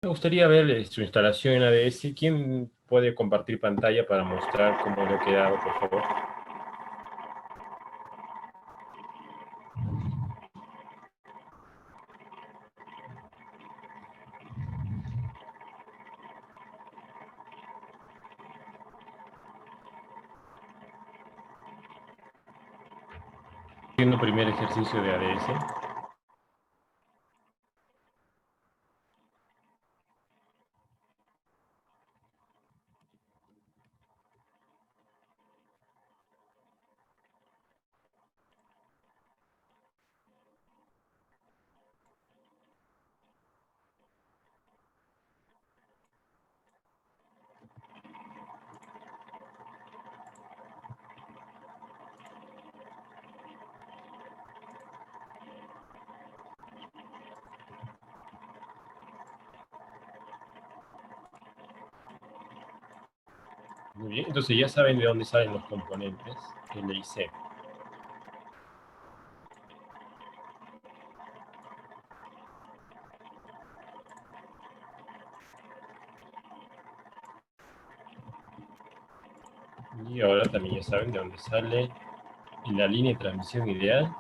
Me gustaría ver su instalación en ADS. ¿Quién puede compartir pantalla para mostrar cómo le ha quedado, por favor? Haciendo primer ejercicio de ADS. Muy bien, entonces ya saben de dónde salen los componentes L y C. Y ahora también ya saben de dónde sale la línea de transmisión ideal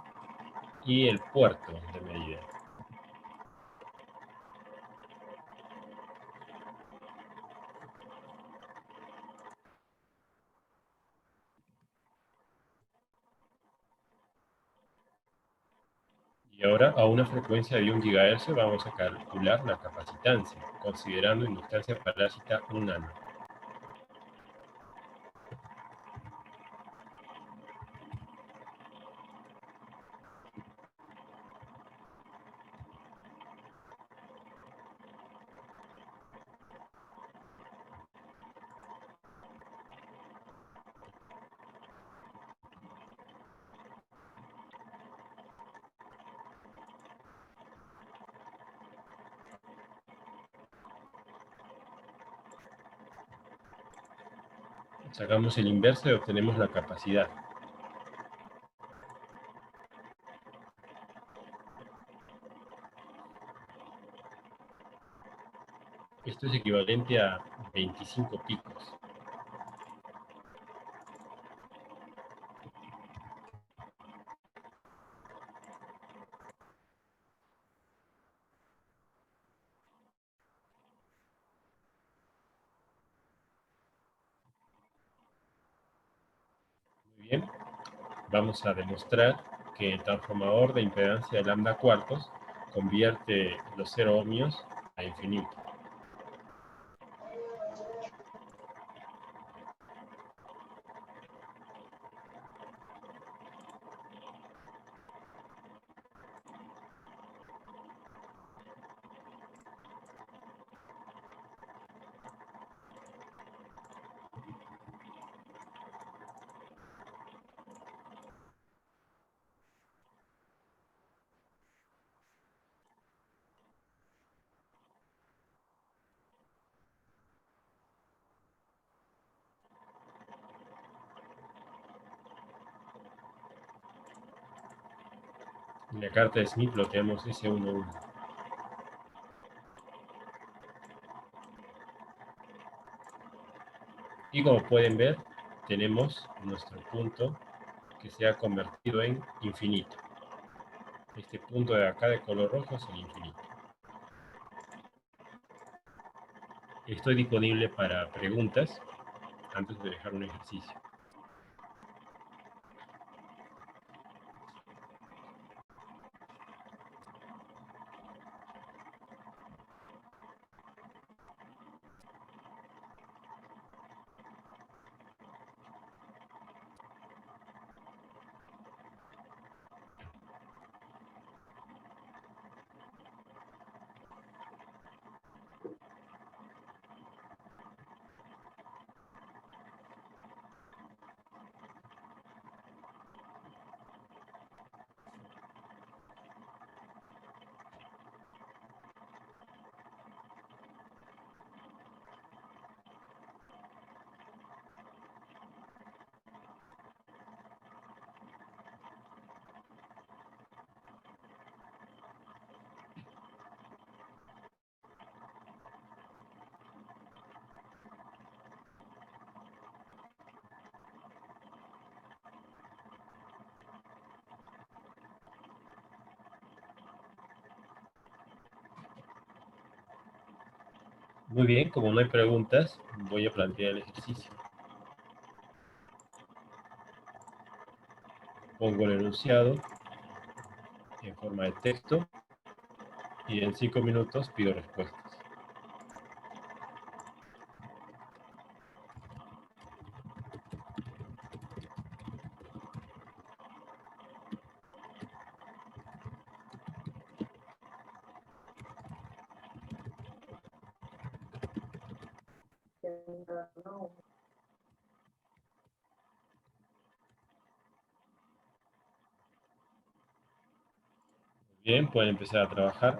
y el puerto de medida. Y ahora a una frecuencia de 1 GHz vamos a calcular la capacitancia, considerando inductancia parásita 1 nano. Sacamos el inverso y obtenemos la capacidad. Esto es equivalente a 25 picos. Muy bien, vamos a demostrar que el transformador de impedancia de lambda cuartos convierte los 0 ohmios a infinito. En la carta de Smith lo tenemos S11. Y como pueden ver, tenemos nuestro punto que se ha convertido en infinito. Este punto de acá de color rojo es el infinito. Estoy disponible para preguntas antes de dejar un ejercicio. Muy bien, como no hay preguntas, voy a plantear el ejercicio. Pongo el enunciado en forma de texto y en 5 minutos pido respuestas. Bien, pueden empezar a trabajar.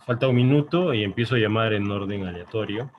Falta un minuto y empiezo a llamar en orden aleatorio.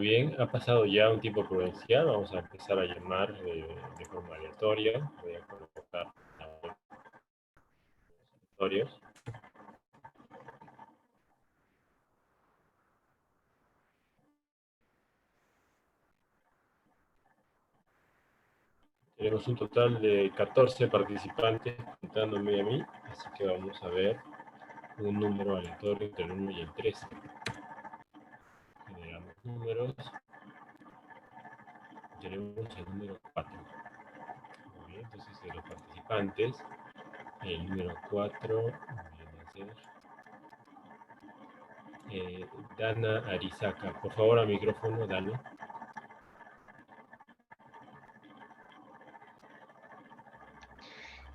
Muy bien, ha pasado ya un tiempo prudencial. Vamos a empezar a llamar de forma aleatoria. Voy a colocar aleatorios. Tenemos un total de 14 participantes contándome a mí, así que vamos a ver un número aleatorio entre el 1 y el 13. Generamos números. Tenemos el número 4. Muy bien, entonces de los participantes, el número 4 viene a ser Dana Arisaka. Por favor, al micrófono, Dana.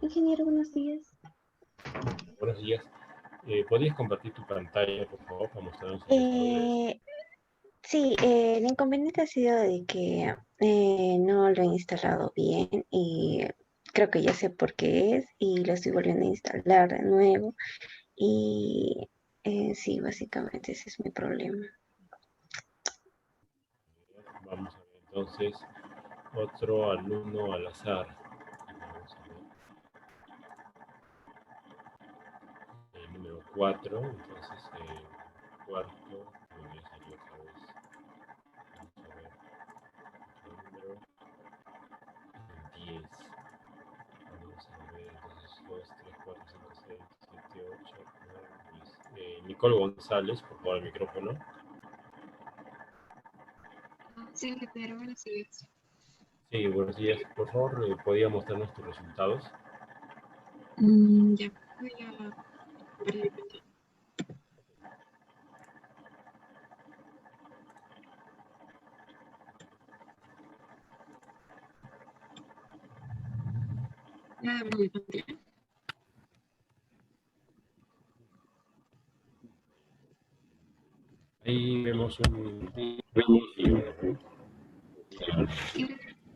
Ingeniero, buenos días. Buenos días. ¿Podrías compartir tu pantalla, por favor, para mostrarnos el estado de... Sí, el inconveniente ha sido de que no lo he instalado bien y creo que ya sé por qué es y lo estoy volviendo a instalar de nuevo y sí, básicamente ese es mi problema. Vamos a ver entonces otro alumno al azar. Vamos a ver. El número 4, entonces cuarto, podría salir otra vez. Vamos a ver. El número 10. Vamos a ver, entonces 2, 3, 4, 5, 6, 7, 8, 9, 10. Nicole González, por favor, el micrófono. Sí, ingeniero, buenos días. Sí, buenos días. Por favor, ¿podría mostrarnos tus resultados? Ya, voy a ver mi pantalla. Ya abro mi pantalla. Ahí vemos un...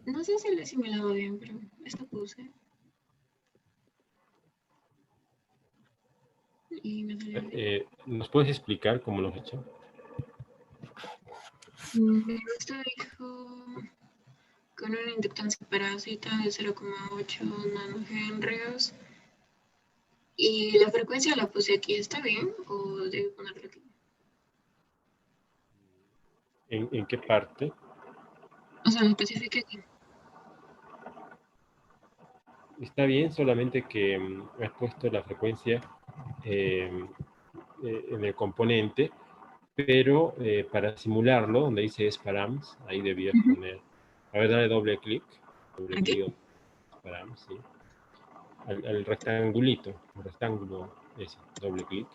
No sé si lo he simulado bien, pero esto puse. Y me salió bien. ¿Nos puedes explicar cómo lo has hecho? Esto dijo con una inductancia parásita de 0,8 nanohenrios. Y la frecuencia la puse aquí, ¿está bien? ¿O debo ponerla aquí? ¿En qué parte? O sea, lo especifique aquí. Está bien, solamente que has puesto la frecuencia en el componente, pero para simularlo, donde dice params, ahí debías poner... A ver, dale doble clic. Doble ¿Aquí? clic params, sí. Al rectangulito, el rectángulo ese, doble clic.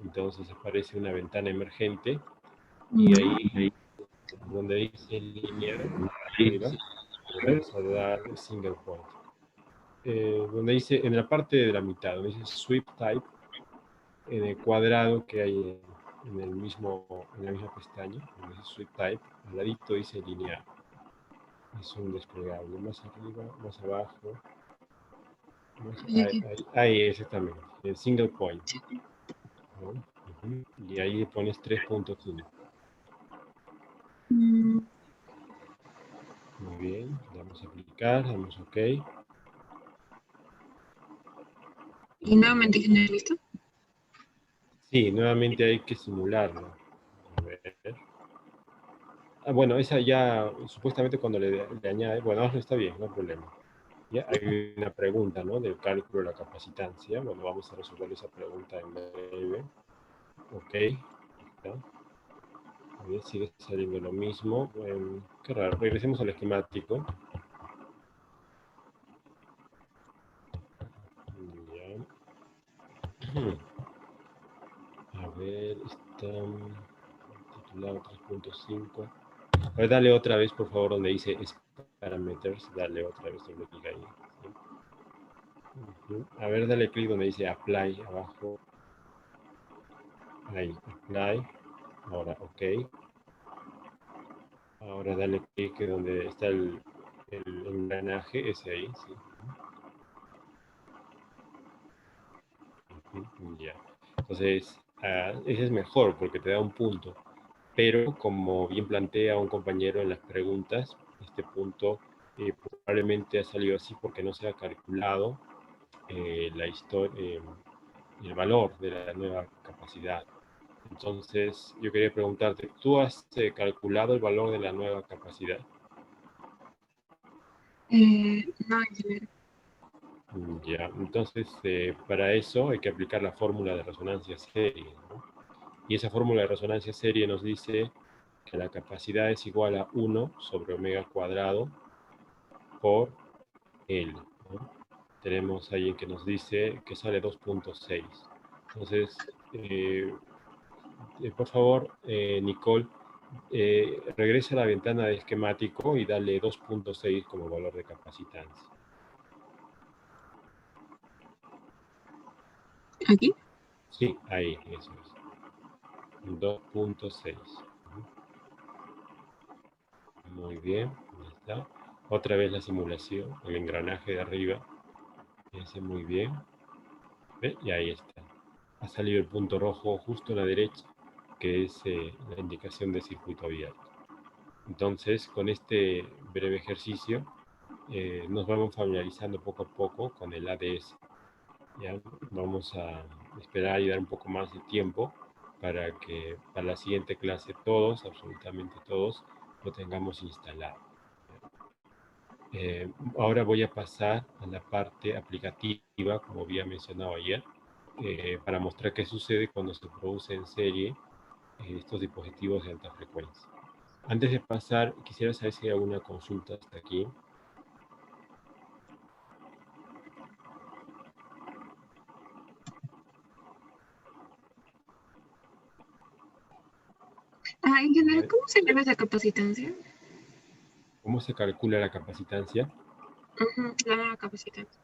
Entonces aparece una ventana emergente y ahí donde dice lineal, arriba, le vas a dar single point. Donde dice, en la parte de la mitad, donde dice sweep type, en el cuadrado que hay en la misma pestaña, donde dice sweep type, al ladito dice lineal. Es un desplegable, más arriba, más abajo. Ahí exactamente, el single point. ¿No? Y ahí pones 3.5. Muy bien, damos a aplicar, damos OK. Y nuevamente, ingeniero, ¿listo? Sí, nuevamente hay que simularlo. A ver. Bueno, esa ya, supuestamente cuando le añade, bueno, está bien, no hay problema. Ya hay una pregunta, ¿no? Del cálculo de la capacitancia. Bueno, vamos a resolver esa pregunta en breve. OK. ¿Ya? A ver, sigue saliendo lo mismo. Qué raro. Regresemos al esquemático. Ya. A ver, está titulado 3.5. A ver, dale otra vez, por favor, donde dice parameters. Dale otra vez, doble clic ahí. ¿Sí? A ver, dale clic donde dice apply abajo. Ahí, apply. Ahora, OK. Ahora dale clic donde está el engranaje, ese ahí, sí. Ya. Entonces, ese es mejor porque te da un punto. pero como bien plantea un compañero en las preguntas, este punto probablemente ha salido así porque no se ha calculado la historia, el valor de la nueva capacidad. Entonces, yo quería preguntarte, ¿tú has calculado el valor de la nueva capacidad? No, ingeniero. Ya, entonces para eso hay que aplicar la fórmula de resonancia serie, ¿no? Y esa fórmula de resonancia serie nos dice que la capacidad es igual a 1 sobre omega cuadrado por L, ¿no? Tenemos ahí que nos dice que sale 2.6. Entonces, por favor, Nicole, regresa a la ventana de esquemático y dale 2.6 como valor de capacitancia. ¿Aquí? Sí, ahí, eso es. 2.6. Muy bien, ahí está. Otra vez la simulación, el engranaje de arriba. Ese muy bien. ¿Ve? Y ahí está. Ha salido el punto rojo justo a la derecha, que es la indicación de circuito abierto. Entonces, con este breve ejercicio, nos vamos familiarizando poco a poco con el ADS. ¿Ya? Vamos a esperar y dar un poco más de tiempo para que para la siguiente clase todos, absolutamente todos, lo tengamos instalado. Ahora voy a pasar a la parte aplicativa, como había mencionado ayer, para mostrar qué sucede cuando se produce en serie estos dispositivos de alta frecuencia. Antes de pasar, quisiera saber si hay alguna consulta hasta aquí. Ingeniero, ¿cómo se llama esa capacitancia? ¿Cómo se calcula la capacitancia? La nueva capacitancia.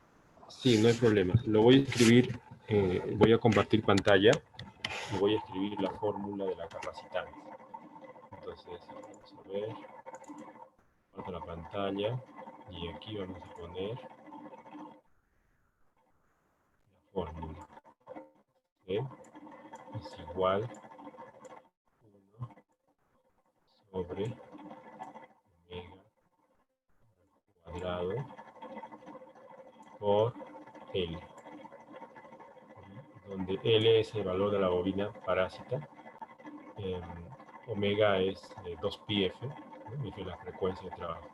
Sí, no hay problema. Lo voy a escribir, voy a compartir pantalla y voy a escribir la fórmula de la capacitancia. Entonces, vamos a ver, comparto la pantalla y aquí vamos a poner la fórmula. ¿Sí? Es igual 1 sobre omega cuadrado por L, donde L es el valor de la bobina parásita, omega es 2πf, ¿no? Que es la frecuencia de trabajo,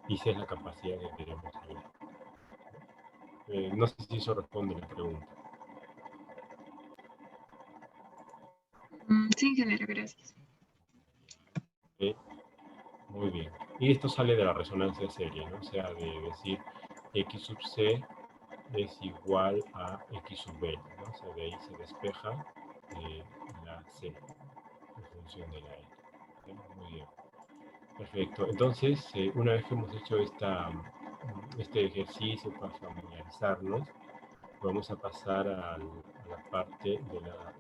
y C es la capacidad que queremos tener. No sé si eso responde a la pregunta. Sí, ingeniero, gracias. ¿Sí? Muy bien. Y esto sale de la resonancia serie, ¿no? O sea, de decir X sub C es igual a X sub L, ¿no? O sea, de ahí se despeja la C en función de la L. ¿Sí? Muy bien. Perfecto. Entonces, una vez que hemos hecho este ejercicio para familiarizarnos, vamos a pasar a la parte de la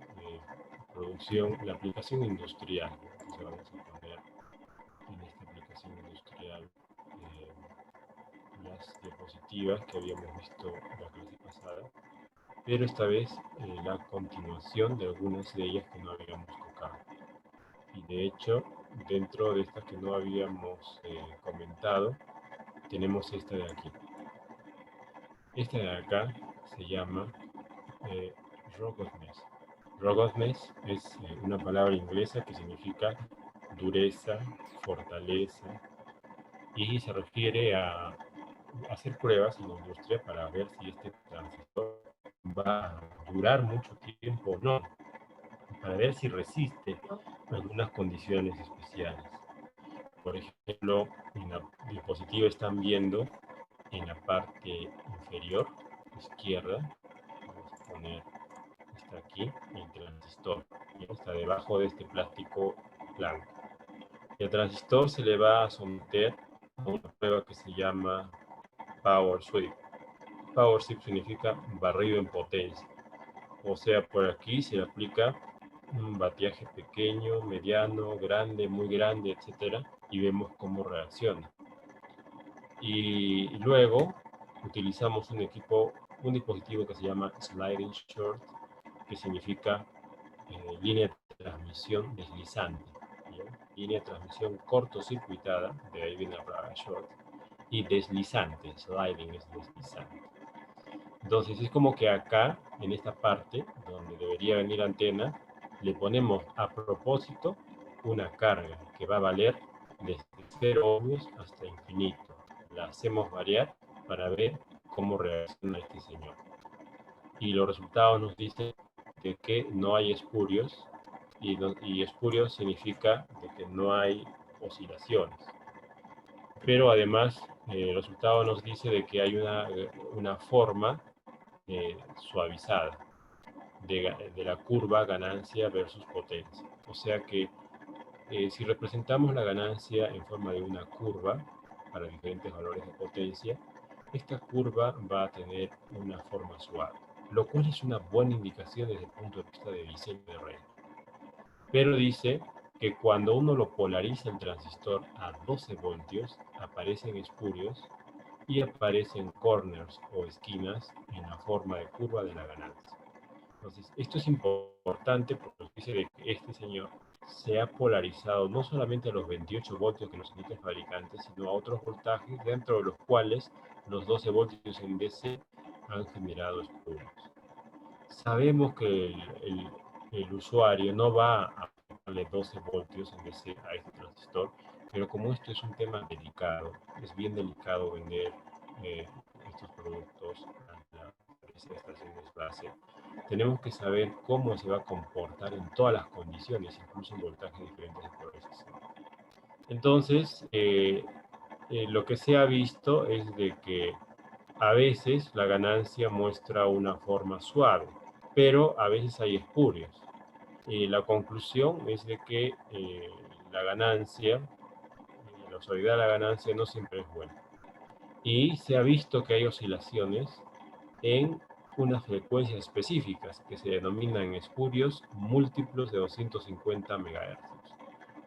producción, la aplicación industrial. Entonces vamos a poner en esta aplicación industrial las diapositivas que habíamos visto la clase pasada, pero esta vez la continuación de algunas de ellas que no habíamos tocado. Y de hecho, dentro de estas que no habíamos comentado, tenemos esta de aquí. Esta de acá se llama robustness. Robustness es una palabra inglesa que significa dureza, fortaleza, y se refiere a hacer pruebas en la industria para ver si este transistor va a durar mucho tiempo o no, para ver si resiste algunas condiciones especiales. Por ejemplo, en la diapositiva están viendo en la parte inferior izquierda, vamos a poner, está aquí, el transistor, está debajo de este plástico blanco. Y al transistor se le va a someter a una prueba que se llama Power Sweep. Power Sweep significa barrido en potencia. O sea, por aquí se le aplica un bateaje pequeño, mediano, grande, muy grande, etc. Y vemos cómo reacciona. Y luego utilizamos un dispositivo que se llama Sliding Short, que significa línea de transmisión deslizante. ¿ya? Línea de transmisión cortocircuitada, de ahí viene la palabra short, y deslizante, sliding es deslizante. Entonces es como que acá, en esta parte, donde debería venir la antena, le ponemos a propósito una carga que va a valer desde 0 ohmios hasta infinito. La hacemos variar para ver cómo reacciona este señor. Y los resultados nos dicen de que no hay espurios, y espurios significa de que no hay oscilaciones. Pero además, el resultado nos dice de que hay una forma suavizada de la curva ganancia versus potencia. O sea que si representamos la ganancia en forma de una curva para diferentes valores de potencia, esta curva va a tener una forma suave, lo cual es una buena indicación desde el punto de vista de diseño de red. Pero dice que cuando uno lo polariza el transistor a 12 voltios, aparecen espurios y aparecen corners o esquinas en la forma de curva de la ganancia. Entonces, esto es importante porque dice de que este señor se ha polarizado no solamente a los 28 voltios que nos indica el fabricante, sino a otros voltajes, dentro de los cuales los 12 voltios en DC han generado espurios. Sabemos que el usuario no va a darle 12 voltios en DC a este transistor, pero como esto es un tema delicado, es bien delicado vender estos productos a las estaciones base, tenemos que saber cómo se va a comportar en todas las condiciones, incluso en voltajes diferentes de polarización. Entonces, lo que se ha visto es de que a veces la ganancia muestra una forma suave, pero a veces hay espurios. La conclusión es de que la ganancia, la suavidad de la ganancia no siempre es buena. Y se ha visto que hay oscilaciones en unas frecuencias específicas que se denominan espurios múltiplos de 250 MHz,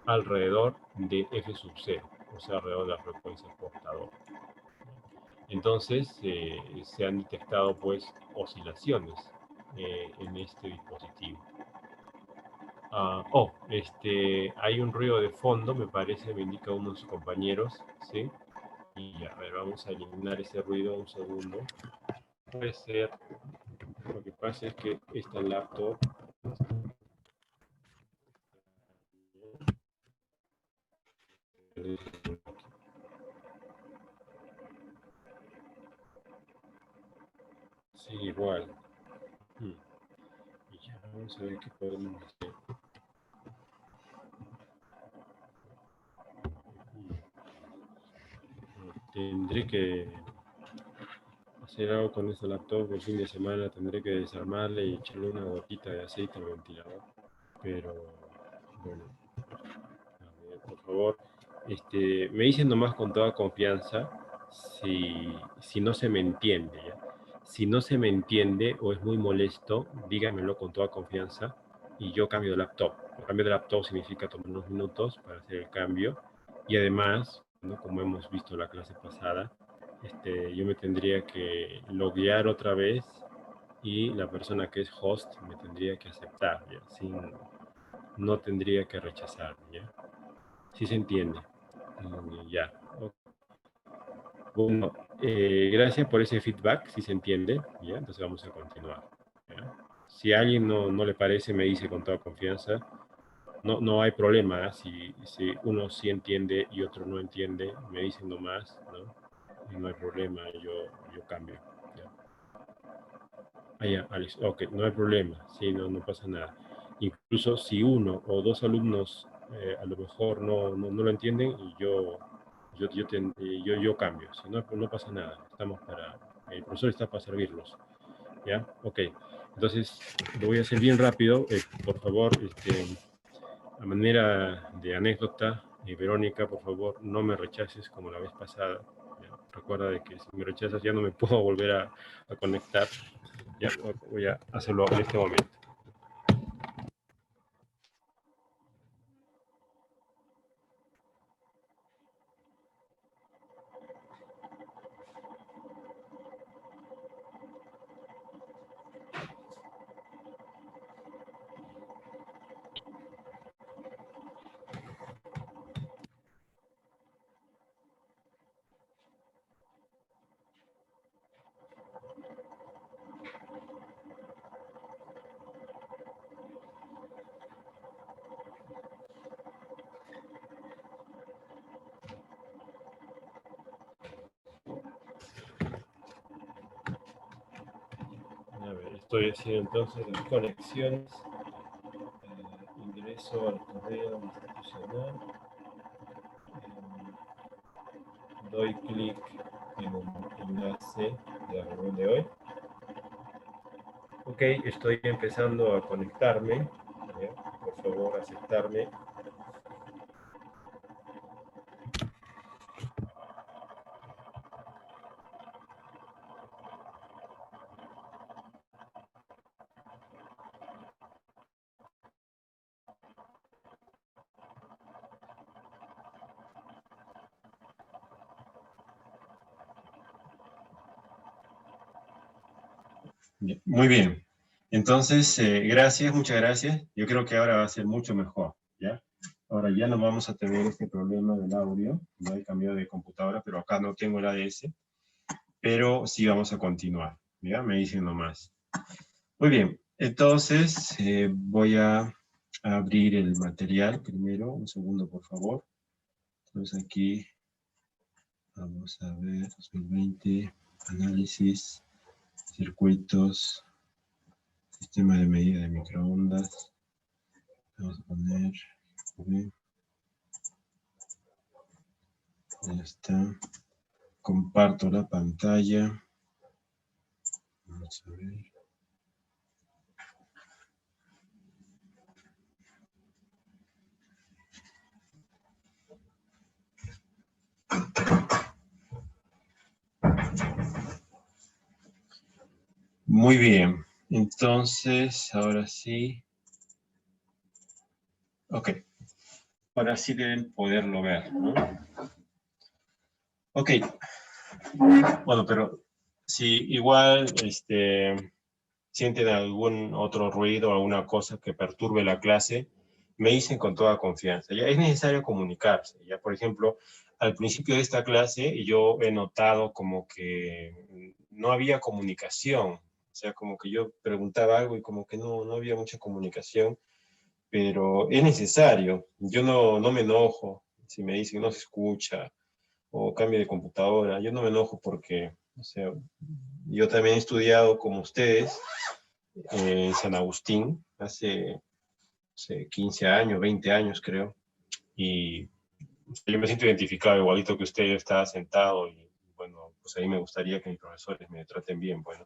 alrededor de F sub 0, o sea, alrededor de la frecuencia portadora. Entonces, se han detectado pues oscilaciones en este dispositivo. Hay un ruido de fondo, me parece, me indica uno de sus compañeros, ¿sí? Y ya, a ver, vamos a eliminar ese ruido un segundo. Puede ser, lo que pasa es que esta laptop sí, igual. Y ya, vamos a ver qué podemos hacer. Tendré que hacer algo con esta laptop el fin de semana, tendré que desarmarle y echarle una gotita de aceite al ventilador. Pero, bueno, a ver, por favor, me dicen nomás con toda confianza si no se me entiende, ¿ya? Si no se me entiende o es muy molesto, díganmelo con toda confianza y yo cambio de laptop. El cambio de laptop significa tomar unos minutos para hacer el cambio y además, ¿no? Como hemos visto la clase pasada, yo me tendría que loguear otra vez y la persona que es host me tendría que aceptar, ¿ya? No tendría que rechazar, ¿ya? Sí se entiende. Ya. Bueno, gracias por ese feedback, si se entiende, ¿ya? Entonces vamos a continuar, ¿ya? Si a alguien no le parece, me dice con toda confianza, no hay problema, ¿eh? Si uno sí entiende y otro no entiende, me dicen nomás, ¿no? Y no hay problema, yo cambio, ¿ya? Ah, ya, Alex, ok, no hay problema, sí, no pasa nada. Incluso si uno o dos alumnos a lo mejor no lo entienden, y yo cambio, si no pasa nada, el profesor está para servirlos, ¿ya? Ok, entonces lo voy a hacer bien rápido, por favor, a manera de anécdota, Verónica, por favor, no me rechaces como la vez pasada, ¿ya? Recuerda de que si me rechazas ya no me puedo volver a conectar. Ya, voy a hacerlo en este momento. Estoy haciendo entonces las conexiones. Ingreso al correo institucional. Doy clic en el enlace de la reunión de hoy. Ok, estoy empezando a conectarme. ¿Ya? Por favor, aceptarme. Muy bien. Entonces, gracias, muchas gracias. Yo creo que ahora va a ser mucho mejor, ¿ya? Ahora ya no vamos a tener este problema del audio. No he cambiado de computadora, pero acá no tengo el ADS. Pero sí vamos a continuar, ¿ya? Me dicen nomás. Muy bien. Entonces, voy a abrir el material primero. Un segundo, por favor. Entonces aquí, vamos a ver, 2020, análisis, circuitos, sistema de medida de microondas. Vamos a poner, bien. Ya está. Comparto la pantalla. Vamos a ver. Muy bien. Entonces, ahora sí. Ok. Ahora sí deben poderlo ver, ¿no? Ok. Bueno, pero si igual sienten algún otro ruido o alguna cosa que perturbe la clase, me dicen con toda confianza. Ya es necesario comunicarse. Ya, por ejemplo, al principio de esta clase yo he notado como que no había comunicación. O sea, como que yo preguntaba algo y como que no había mucha comunicación, pero es necesario. Yo no me enojo si me dicen no se escucha o cambie de computadora. Yo no me enojo porque, o sea, yo también he estudiado como ustedes en San Agustín hace 15 años, 20 años creo, y yo me siento identificado igualito que usted. Yo estaba sentado y bueno, pues ahí me gustaría que mis profesores me traten bien, bueno.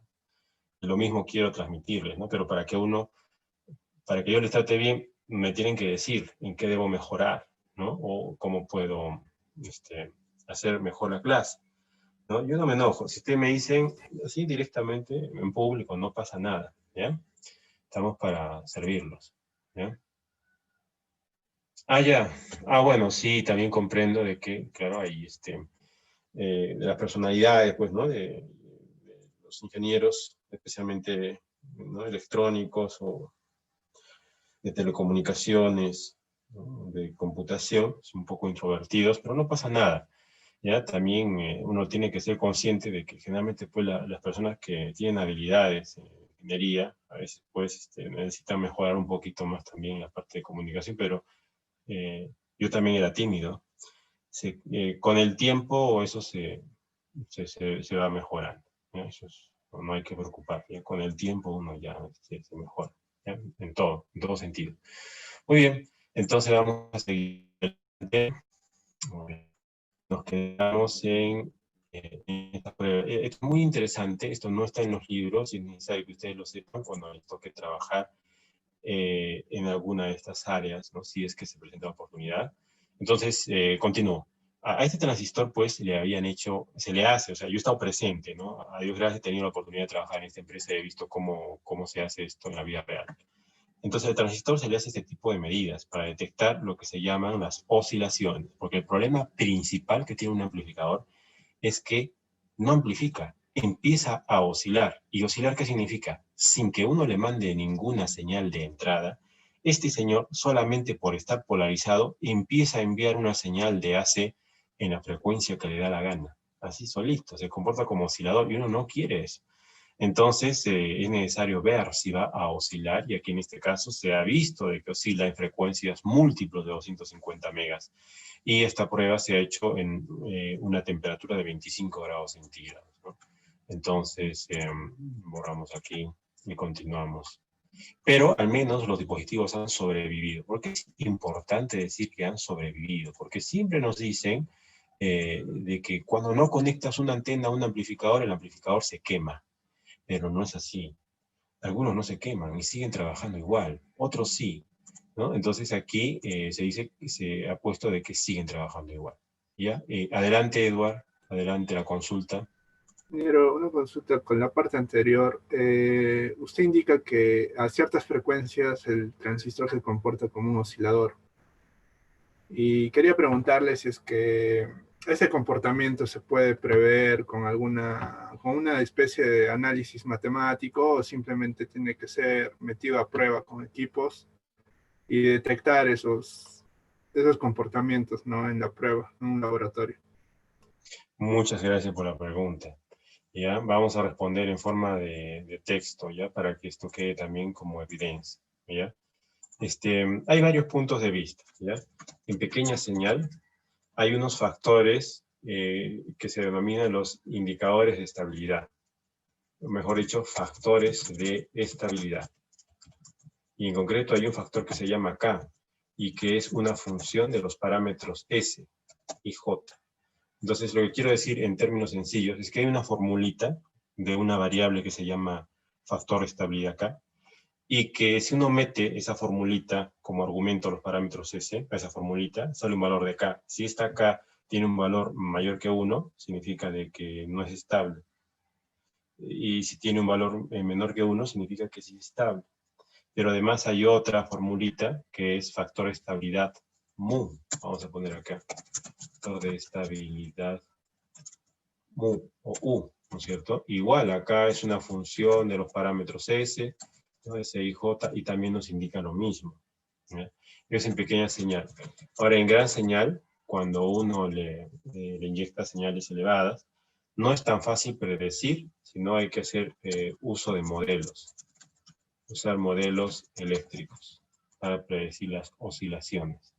Y lo mismo quiero transmitirles, ¿no? Pero para que yo les trate bien, me tienen que decir en qué debo mejorar, ¿no? O cómo puedo hacer mejor la clase, ¿no? Yo no me enojo. Si ustedes me dicen así directamente, en público, no pasa nada, ¿ya? Estamos para servirlos, ¿ya? Ah, ya. Ah, bueno, sí, también comprendo de que, claro, hay de las personalidades, pues, ¿no? De los ingenieros, especialmente, ¿no? Electrónicos o de telecomunicaciones, ¿no? De computación, son un poco introvertidos, pero no pasa nada. ¿Ya? También uno tiene que ser consciente de que generalmente pues, las personas que tienen habilidades en ingeniería, a veces pues, necesitan mejorar un poquito más también en la parte de comunicación, pero yo también era tímido. Con el tiempo eso se va mejorando, ¿ya? No hay que preocupar, ¿ya? Con el tiempo uno ya se mejora, ¿ya? En todo sentido. Muy bien, entonces vamos a seguir. Nos quedamos en esta prueba. Es muy interesante, esto no está en los libros y es necesario que ustedes lo sepan cuando les toque trabajar en alguna de estas áreas, ¿no? Si es que se presenta la oportunidad. Entonces, continúo. A este transistor, pues, le habían hecho, se le hace, o sea, yo he estado presente, ¿no? A Dios gracias, he tenido la oportunidad de trabajar en esta empresa y he visto cómo se hace esto en la vida real. Entonces, al transistor se le hace este tipo de medidas para detectar lo que se llaman las oscilaciones, porque el problema principal que tiene un amplificador es que no amplifica, empieza a oscilar. ¿Y oscilar qué significa? Sin que uno le mande ninguna señal de entrada, este señor, solamente por estar polarizado, empieza a enviar una señal de AC en la frecuencia que le da la gana. Así solito, se comporta como oscilador y uno no quiere eso. Entonces es necesario ver si va a oscilar, y aquí en este caso se ha visto de que oscila en frecuencias múltiplos de 250 megas. Y esta prueba se ha hecho en una temperatura de 25 grados centígrados, ¿no? Entonces, borramos aquí y continuamos. Pero al menos los dispositivos han sobrevivido. ¿Por qué es importante decir que han sobrevivido? Porque siempre nos dicen de que cuando no conectas una antena a un amplificador, el amplificador se quema. Pero no es así. Algunos no se queman y siguen trabajando igual. Otros sí, ¿no? Entonces aquí se dice, se ha puesto de que siguen trabajando igual. ¿Ya? Adelante, Eduard. Adelante la consulta. Ingeniero, una consulta con la parte anterior. Usted indica que a ciertas frecuencias el transistor se comporta como un oscilador. Y quería preguntarle si es que ese comportamiento se puede prever con una especie de análisis matemático o simplemente tiene que ser metido a prueba con equipos y detectar esos comportamientos, ¿no? En la prueba, en un laboratorio. Muchas gracias por la pregunta. ¿Ya? Vamos a responder en forma de texto, ¿ya? Para que esto quede también como evidencia, ¿ya? Hay varios puntos de vista, ¿ya? En pequeña señal hay unos factores que se denominan los indicadores de estabilidad, o mejor dicho, factores de estabilidad. Y en concreto hay un factor que se llama K, y que es una función de los parámetros S y J. Entonces, lo que quiero decir en términos sencillos es que hay una formulita de una variable que se llama factor de estabilidad K, y que si uno mete esa formulita como argumento a los parámetros S, a esa formulita, sale un valor de K. Si esta K tiene un valor mayor que 1, significa de que no es estable. Y si tiene un valor menor que 1, significa que sí es estable. Pero además hay otra formulita que es factor de estabilidad mu. Vamos a poner acá. Factor de estabilidad mu o u, ¿no es cierto? Igual, acá es una función de los parámetros S, ¿no? S y J, y también nos indica lo mismo, ¿ya? Es en pequeña señal. Ahora, en gran señal, cuando uno le inyecta señales elevadas, no es tan fácil predecir, sino hay que hacer uso de modelos. Usar modelos eléctricos para predecir las oscilaciones,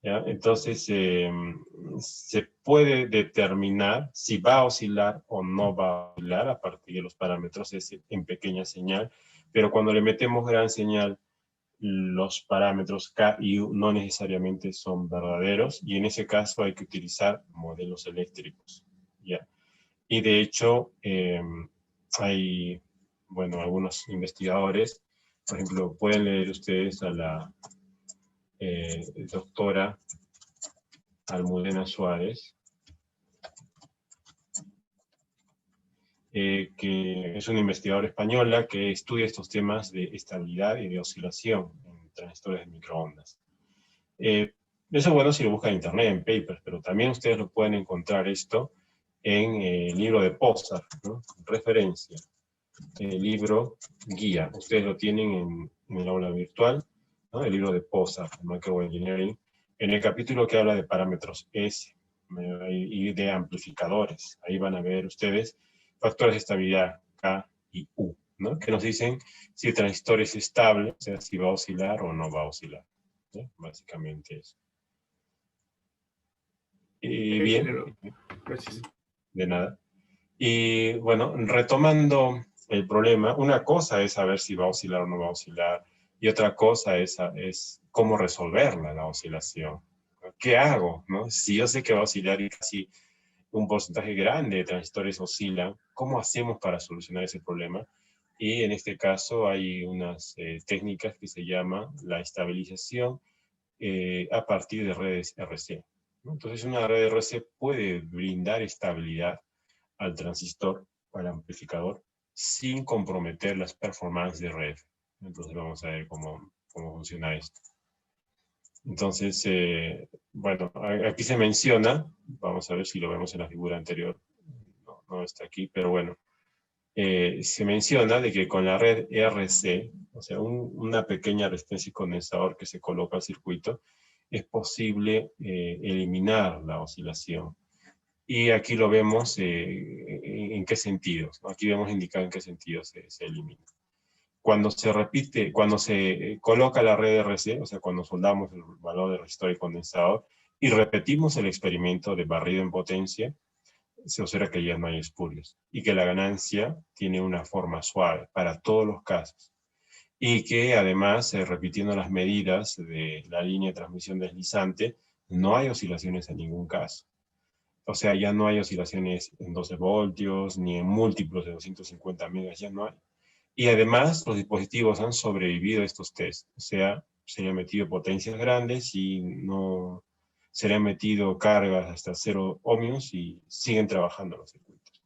¿ya? Entonces, se puede determinar si va a oscilar o no va a oscilar a partir de los parámetros S en pequeña señal, pero cuando le metemos gran señal, los parámetros K y U no necesariamente son verdaderos, y en ese caso hay que utilizar modelos eléctricos, ¿ya? Y de hecho, hay, bueno, algunos investigadores, por ejemplo, pueden leer ustedes a la doctora Almudena Suárez, que es una investigadora española que estudia estos temas de estabilidad y de oscilación en transistores de microondas. Eso, bueno, si lo buscan en internet, en papers, pero también ustedes lo pueden encontrar esto en el libro de Pozar, ¿no? Referencia, el libro guía. Ustedes lo tienen en el aula virtual, ¿no? El libro de Pozar, Microwave Engineering, en el capítulo que habla de parámetros S y de amplificadores. Ahí van a ver ustedes factores de estabilidad K y U, ¿no? Que nos dicen si el transistor es estable, o sea, si va a oscilar o no va a oscilar, ¿sí? Básicamente eso. Y bien, gracias. de nada. Y bueno, retomando el problema, una cosa es saber si va a oscilar o no va a oscilar, y otra cosa es cómo resolverla, la oscilación. ¿Qué hago, no? Si yo sé que va a oscilar y casi un porcentaje grande de transistores oscilan, ¿cómo hacemos para solucionar ese problema? Y en este caso hay unas técnicas que se llama la estabilización a partir de redes RC, ¿no? Entonces una red RC puede brindar estabilidad al transistor, al amplificador, sin comprometer las performances de red. Entonces vamos a ver cómo funciona esto. Entonces, bueno, aquí se menciona, vamos a ver si lo vemos en la figura anterior, no está aquí, pero bueno, se menciona de que con la red RC, o sea, una pequeña resistencia y condensador que se coloca al circuito, es posible eliminar la oscilación. Y aquí lo vemos en qué sentidos, ¿no? Aquí vemos indicado en qué sentidos se elimina. Cuando se repite, cuando se coloca la red RC, o sea, cuando soldamos el valor de resistor y condensador, y repetimos el experimento de barrido en potencia, se observa que ya no hay espurios y que la ganancia tiene una forma suave para todos los casos. Y que además, repitiendo las medidas de la línea de transmisión deslizante, no hay oscilaciones en ningún caso. O sea, ya no hay oscilaciones en 12 voltios, ni en múltiplos de 250 megas, ya no hay. Y además, los dispositivos han sobrevivido a estos test. O sea, se le han metido potencias grandes y no se le han metido cargas hasta 0 ohmios y siguen trabajando los circuitos,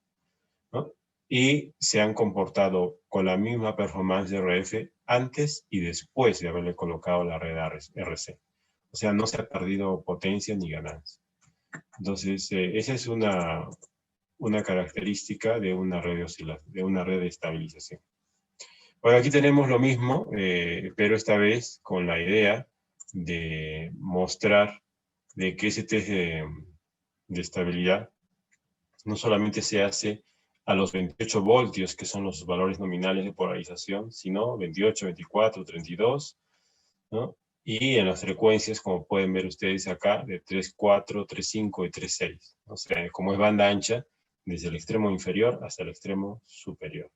¿no? Y se han comportado con la misma performance de RF antes y después de haberle colocado la red RC. O sea, no se ha perdido potencia ni ganancia. Entonces, esa es una característica de una red de estabilización. Bueno, aquí tenemos lo mismo, pero esta vez con la idea de mostrar de que ese test de estabilidad no solamente se hace a los 28 voltios, que son los valores nominales de polarización, sino 28, 24, 32, ¿no? Y en las frecuencias, como pueden ver ustedes acá, de 3.4, 3.5 y 3.6. O sea, como es banda ancha, desde el extremo inferior hasta el extremo superior.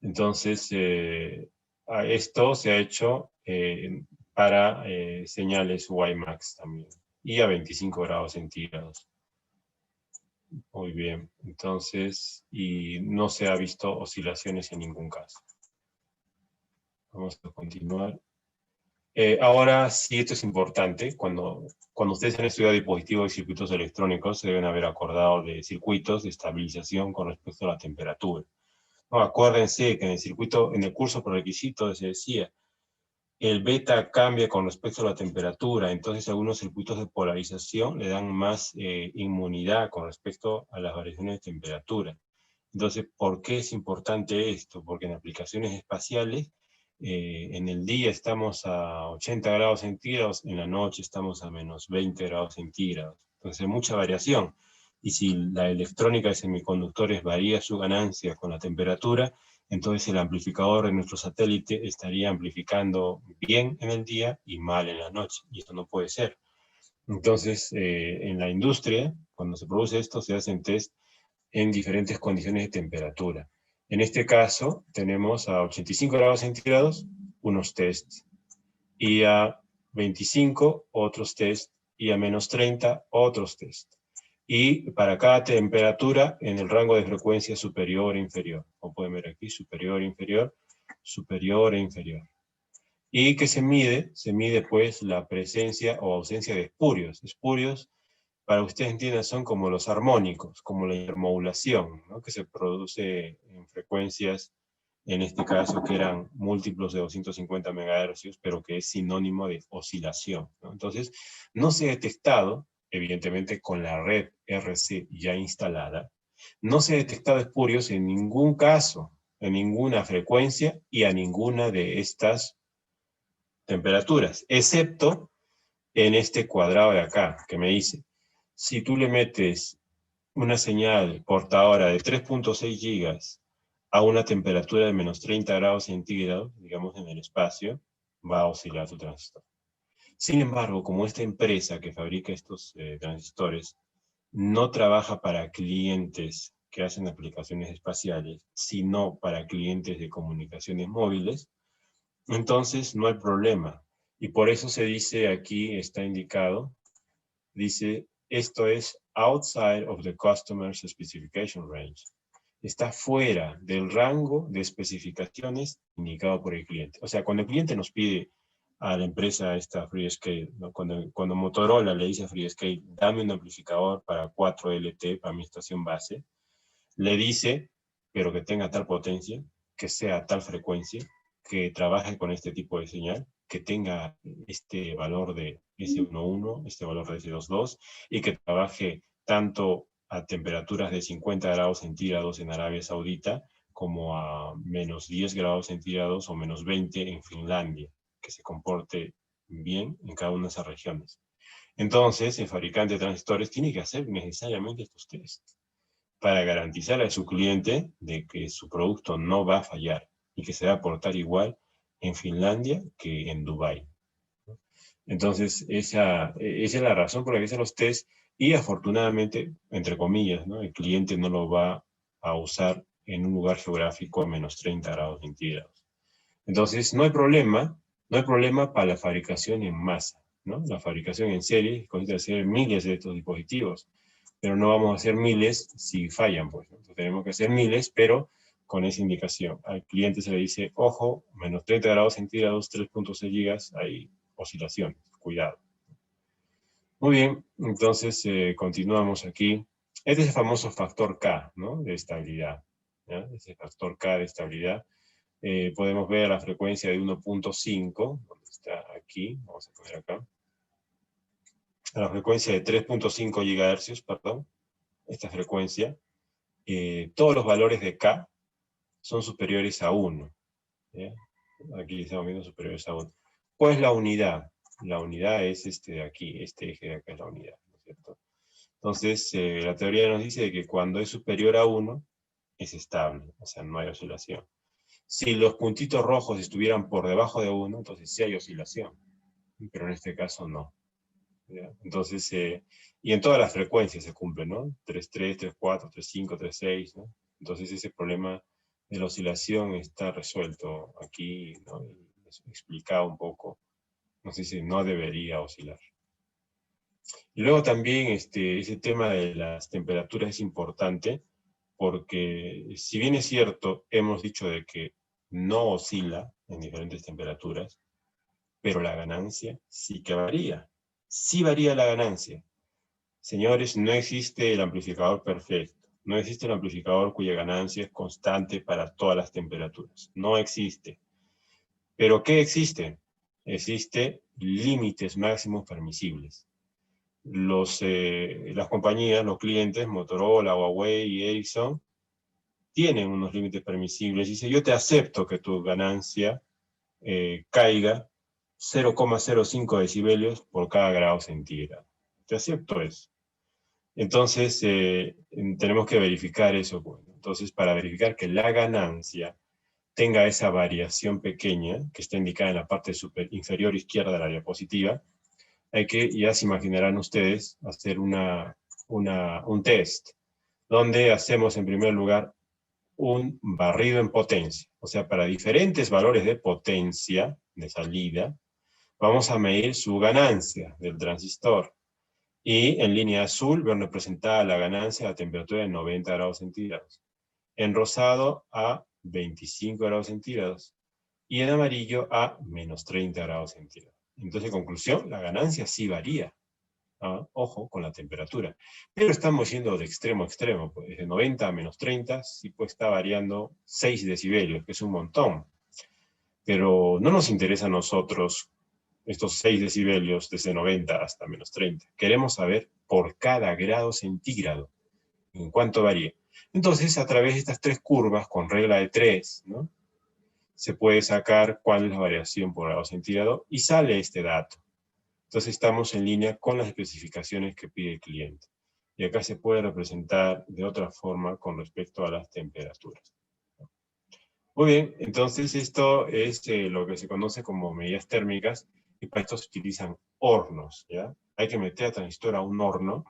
Entonces, esto se ha hecho para señales WiMAX también, y a 25 grados centígrados. Muy bien, entonces, y no se ha visto oscilaciones en ningún caso. Vamos a continuar. Ahora sí, esto es importante. Cuando ustedes han estudiado dispositivos y circuitos electrónicos, se deben haber acordado de circuitos de estabilización con respecto a la temperatura. No, acuérdense que en el circuito, en el curso por requisito se decía, el beta cambia con respecto a la temperatura, entonces algunos circuitos de polarización le dan más inmunidad con respecto a las variaciones de temperatura. Entonces, ¿por qué es importante esto? Porque en aplicaciones espaciales, en el día estamos a 80 grados centígrados, en la noche estamos a menos 20 grados centígrados. Entonces hay mucha variación. Y si la electrónica de semiconductores varía su ganancia con la temperatura, entonces el amplificador de nuestro satélite estaría amplificando bien en el día y mal en la noche. Y eso no puede ser. Entonces, en la industria, cuando se produce esto, se hacen test en diferentes condiciones de temperatura. En este caso, tenemos a 85 grados centígrados unos tests, y a 25 otros tests, y a menos 30 otros tests. Y para cada temperatura en el rango de frecuencia superior e inferior. Como pueden ver aquí, superior e inferior, superior e inferior. ¿Y qué se mide? Se mide pues la presencia o ausencia de espurios. Espurios, para que ustedes entiendan, son como los armónicos, como la intermodulación, ¿no? Que se produce en frecuencias, en este caso, que eran múltiplos de 250 MHz, pero que es sinónimo de oscilación, ¿no? Entonces, no se ha detectado, evidentemente con la red RC ya instalada, no se ha detectado espurios en ningún caso, en ninguna frecuencia y a ninguna de estas temperaturas, excepto en este cuadrado de acá, que me dice, si tú le metes una señal portadora de 3.6 gigas a una temperatura de menos 30 grados centígrados, digamos en el espacio, va a oscilar tu transistor. Sin embargo, como esta empresa que fabrica estos transistores no trabaja para clientes que hacen aplicaciones espaciales, sino para clientes de comunicaciones móviles, entonces no hay problema. Y por eso se dice aquí, está indicado, dice, esto es outside of the customer's specification range. Está fuera del rango de especificaciones indicado por el cliente. O sea, cuando el cliente nos pide a la empresa esta FreeScale, ¿no? Cuando Motorola le dice a FreeScale, dame un amplificador para 4 LT, para mi estación base, le dice, pero que tenga tal potencia, que sea tal frecuencia, que trabaje con este tipo de señal, que tenga este valor de S11, este valor de S22, y que trabaje tanto a temperaturas de 50 grados centígrados en Arabia Saudita, como a menos 10 grados centígrados o menos 20 en Finlandia, que se comporte bien en cada una de esas regiones. Entonces, el fabricante de transistores tiene que hacer necesariamente estos tests para garantizar a su cliente de que su producto no va a fallar y que se va a portar igual en Finlandia que en Dubái. Entonces, esa es la razón por la que hacen los test Y afortunadamente, entre comillas, ¿no?, el cliente no lo va a usar en un lugar geográfico a menos 30 grados centígrados. Entonces, no hay problema para la fabricación en masa, ¿no? La fabricación en serie consiste en hacer miles de estos dispositivos, pero no vamos a hacer miles si fallan, pues, ¿no? Entonces, tenemos que hacer miles, pero con esa indicación. Al cliente se le dice, ojo, menos 30 grados centígrados, 3.6 gigas, hay oscilaciones, cuidado. Muy bien, entonces continuamos aquí. Este es el famoso factor K, ¿no?, de estabilidad, ¿ya? Ese factor K de estabilidad. Podemos ver la frecuencia de 1.5, donde está aquí, vamos a poner acá. A la frecuencia de 3.5 GHz, perdón, esta frecuencia, todos los valores de K son superiores a 1. ¿Ya? Aquí estamos viendo superiores a 1. ¿Cuál es la unidad? La unidad es este de aquí, este eje de acá es la unidad, ¿no es cierto? Entonces, la teoría nos dice que cuando es superior a 1, es estable, o sea, no hay oscilación. Si los puntitos rojos estuvieran por debajo de 1, entonces sí hay oscilación, pero en este caso no. ¿Ya? Entonces, y en todas las frecuencias se cumple, ¿no? 3.3, 3.4, 3.5, 3.6, ¿no? Entonces ese problema de la oscilación está resuelto aquí, ¿no? Y explicado un poco. Nos dice, no debería oscilar. Y luego también ese tema de las temperaturas es importante, porque si bien es cierto, hemos dicho de que no oscila en diferentes temperaturas, pero la ganancia sí que varía. Sí varía la ganancia. Señores, no existe el amplificador perfecto. No existe el amplificador cuya ganancia es constante para todas las temperaturas. No existe. ¿Pero qué existe? Existe límites máximos permisibles. Las compañías, los clientes, Motorola, Huawei y Ericsson, tienen unos límites permisibles. Dice, yo te acepto que tu ganancia caiga 0,05 decibelios por cada grado centígrado. Te acepto eso. Entonces, tenemos que verificar eso. Bueno, entonces, para verificar que la ganancia tenga esa variación pequeña, que está indicada en la parte inferior izquierda de la diapositiva, hay que, ya se imaginarán ustedes, hacer un test, donde hacemos en primer lugar un barrido en potencia. O sea, para diferentes valores de potencia, de salida, vamos a medir su ganancia del transistor. Y en línea azul ven representada la ganancia a temperatura de 90 grados centígrados. En rosado a 25 grados centígrados. Y en amarillo a menos 30 grados centígrados. Entonces, en conclusión, la ganancia sí varía. Ojo con la temperatura. Pero estamos yendo de extremo a extremo. Pues, de 90 a menos 30, sí pues está variando 6 decibelios, que es un montón. Pero no nos interesa a nosotros estos 6 decibelios desde 90 hasta menos 30. Queremos saber por cada grado centígrado en cuánto varía. Entonces, a través de estas tres curvas, con regla de 3, ¿no?, se puede sacar cuál es la variación por grado centígrado y sale este dato. Entonces estamos en línea con las especificaciones que pide el cliente. Y acá se puede representar de otra forma con respecto a las temperaturas. Muy bien, entonces esto es lo que se conoce como medidas térmicas, y para esto se utilizan hornos, ¿ya? Hay que meter al transistor a un horno,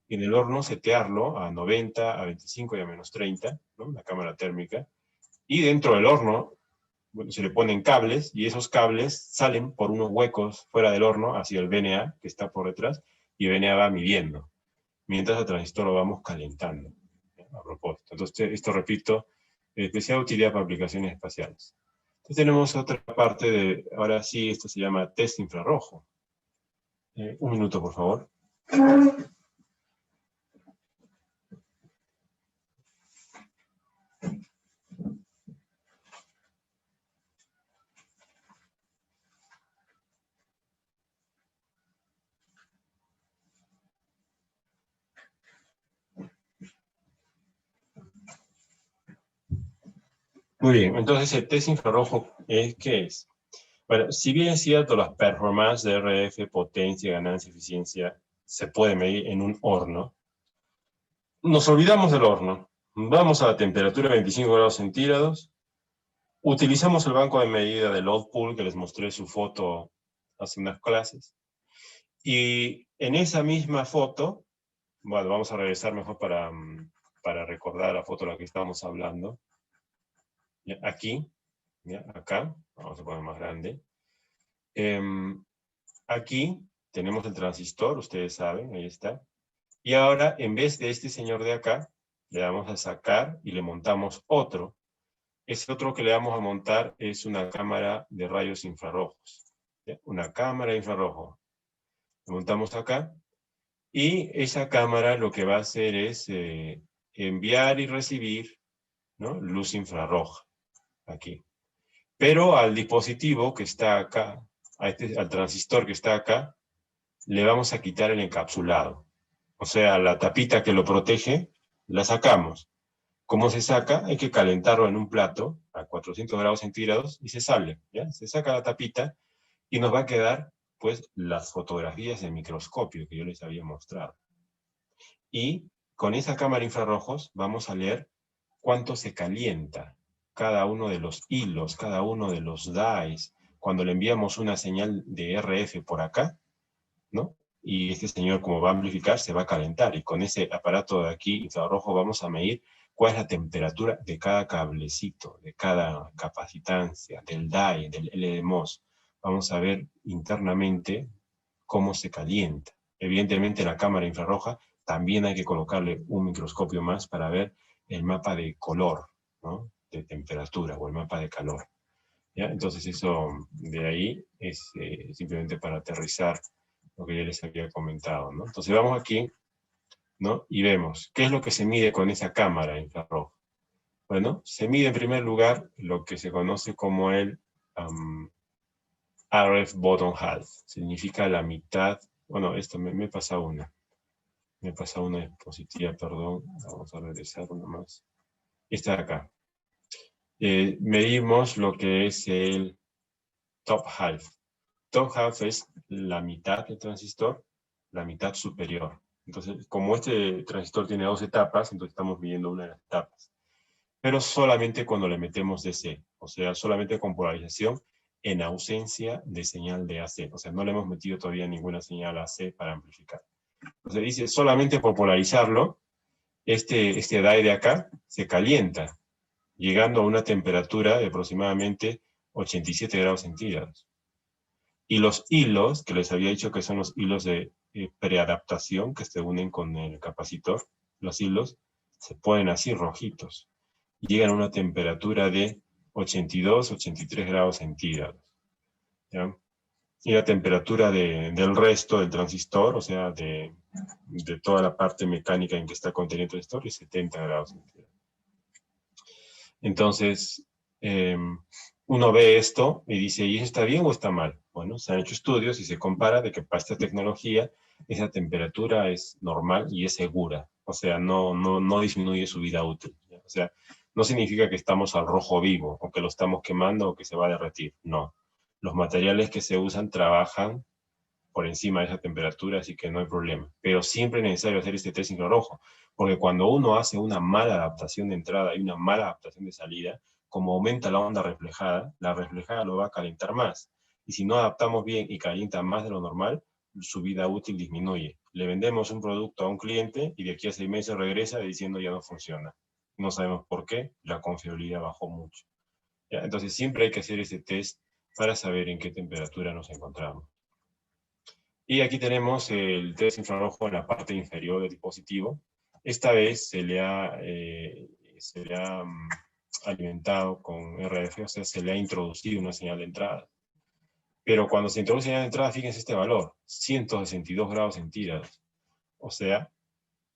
y en el horno setearlo a 90, a 25 y a menos 30, ¿no?, la cámara térmica, y dentro del horno, bueno, se le ponen cables, y esos cables salen por unos huecos fuera del horno hacia el VNA, que está por detrás, y el VNA va midiendo, mientras el transistor lo vamos calentando, ¿ya?, a propósito. Entonces, esto, repito, de especial utilidad para aplicaciones espaciales. Entonces tenemos otra parte de, ahora sí, esto se llama test infrarrojo. Un minuto, por favor. Muy bien, entonces el test infrarrojo, ¿qué es? Bueno, si bien es cierto, las performances de RF, potencia, ganancia, eficiencia, se puede medir en un horno, nos olvidamos del horno, vamos a la temperatura de 25 grados centígrados, utilizamos el banco de medida de load pool, que les mostré su foto hace unas clases, y en esa misma foto Bueno, vamos a regresar mejor para recordar la foto de la que estábamos hablando. ¿Ya? Aquí, ¿ya? Acá, vamos a poner más grande. Aquí tenemos el transistor, ustedes saben, ahí está. Y ahora, en vez de este señor de acá, le vamos a sacar y le montamos otro. Ese otro que le vamos a montar es una cámara de rayos infrarrojos. ¿Ya? Una cámara de infrarrojo. Lo montamos acá. Y esa cámara lo que va a hacer es enviar y recibir, ¿no?, luz infrarroja. Aquí. Pero al dispositivo que está acá, al transistor que está acá, le vamos a quitar el encapsulado. O sea, la tapita que lo protege, la sacamos. ¿Cómo se saca? Hay que calentarlo en un plato a 400 grados centígrados y se sale, ¿ya? Se saca la tapita y nos va a quedar, pues, las fotografías de microscopio que yo les había mostrado. Y con esa cámara infrarrojos vamos a leer cuánto se calienta cada uno de los hilos, cada uno de los dyes. Cuando le enviamos una señal de RF por acá, ¿no? Y este señor, como va a amplificar, se va a calentar. Y con ese aparato de aquí, infrarrojo, vamos a medir cuál es la temperatura de cada cablecito, de cada capacitancia, del dye, del LDMOS. Vamos a ver internamente cómo se calienta. Evidentemente, la cámara infrarroja también hay que colocarle un microscopio más para ver el mapa de color, ¿no?, de temperatura, o el mapa de calor. ¿Ya? Entonces, eso de ahí es simplemente para aterrizar lo que ya les había comentado, ¿no? Entonces vamos aquí, ¿no?, y vemos qué es lo que se mide con esa cámara infrarroja. Bueno, se mide en primer lugar lo que se conoce como el RF bottom half. Significa la mitad. Bueno, esto me pasa una. Me pasa una diapositiva, perdón. Vamos a regresar una más. Esta de acá. Medimos lo que es el top half. Top half es la mitad del transistor, la mitad superior. Entonces, como este transistor tiene 2 etapas, entonces estamos midiendo una de las etapas. Pero solamente cuando le metemos DC, o sea, solamente con polarización en ausencia de señal de AC. O sea, no le hemos metido todavía ninguna señal AC para amplificar. Entonces dice, solamente por polarizarlo, este die de acá se calienta, llegando a una temperatura de aproximadamente 87 grados centígrados. Y los hilos, que les había dicho que son los hilos de preadaptación que se unen con el capacitor, los hilos se ponen así rojitos. Llegan a una temperatura de 82, 83 grados centígrados. ¿Ya? Y la temperatura del resto del transistor, o sea, de toda la parte mecánica en que está contenido el transistor, es 70 grados centígrados. Entonces, uno ve esto y dice, ¿y eso está bien o está mal? Bueno, se han hecho estudios y se compara de que para esta tecnología esa temperatura es normal y es segura. O sea, no disminuye su vida útil. ¿Ya? O sea, no significa que estamos al rojo vivo o que lo estamos quemando o que se va a derretir. No. Los materiales que se usan trabajan por encima de esa temperatura, así que no hay problema. Pero siempre es necesario hacer este test infrarrojo, porque cuando uno hace una mala adaptación de entrada y una mala adaptación de salida, como aumenta la onda reflejada, la reflejada lo va a calentar más. Y si no adaptamos bien y calienta más de lo normal, su vida útil disminuye. Le vendemos un producto a un cliente y de aquí a 6 meses regresa diciendo ya no funciona. No sabemos por qué, la confiabilidad bajó mucho. ¿Ya? Entonces siempre hay que hacer ese test para saber en qué temperatura nos encontramos. Y aquí tenemos el test infrarrojo en la parte inferior del dispositivo. Esta vez se le ha alimentado con RF, o sea, se le ha introducido una señal de entrada. Pero cuando se introduce señal de entrada, fíjense este valor, 162 grados centígrados. O sea,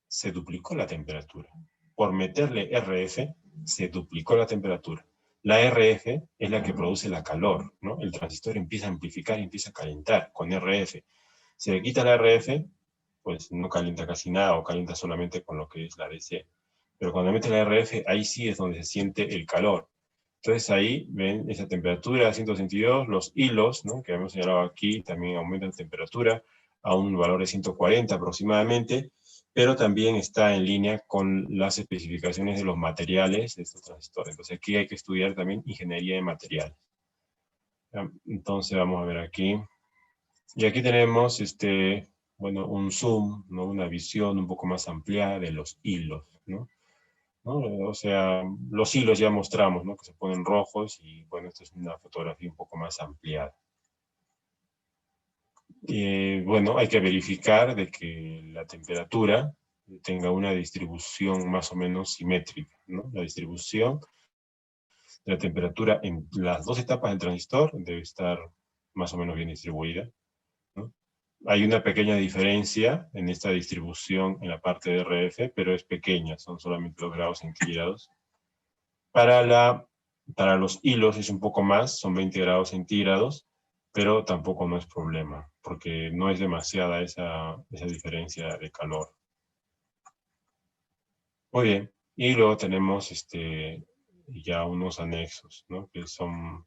se duplicó la temperatura. Por meterle RF, se duplicó la temperatura. La RF es la que produce la calor, ¿no? El transistor empieza a amplificar y empieza a calentar con RF. Si le quita la RF, pues no calienta casi nada o calienta solamente con lo que es la DC. Pero cuando mete la RF, ahí sí es donde se siente el calor. Entonces ahí ven esa temperatura 162, los hilos, ¿no?, que hemos señalado aquí, también aumentan la temperatura a un valor de 140 aproximadamente, pero también está en línea con las especificaciones de los materiales de estos transistores. Entonces aquí hay que estudiar también ingeniería de materiales. Entonces vamos a ver aquí. Y aquí tenemos bueno, un zoom, ¿no? Una visión un poco más ampliada de los hilos, ¿no? ¿No? O sea, los hilos ya mostramos, ¿no? Que se ponen rojos y bueno, esta es una fotografía un poco más ampliada. Bueno, hay que verificar de que la temperatura tenga una distribución más o menos simétrica, ¿no? La distribución de la temperatura en las dos etapas del transistor debe estar más o menos bien distribuida, ¿no? Hay una pequeña diferencia en esta distribución en la parte de RF, pero es pequeña, son solamente 2 grados centígrados. Para los hilos es un poco más, son 20 grados centígrados, pero tampoco no es problema, porque no es demasiada esa diferencia de calor. Muy bien, y luego tenemos ya unos anexos, ¿no? Que son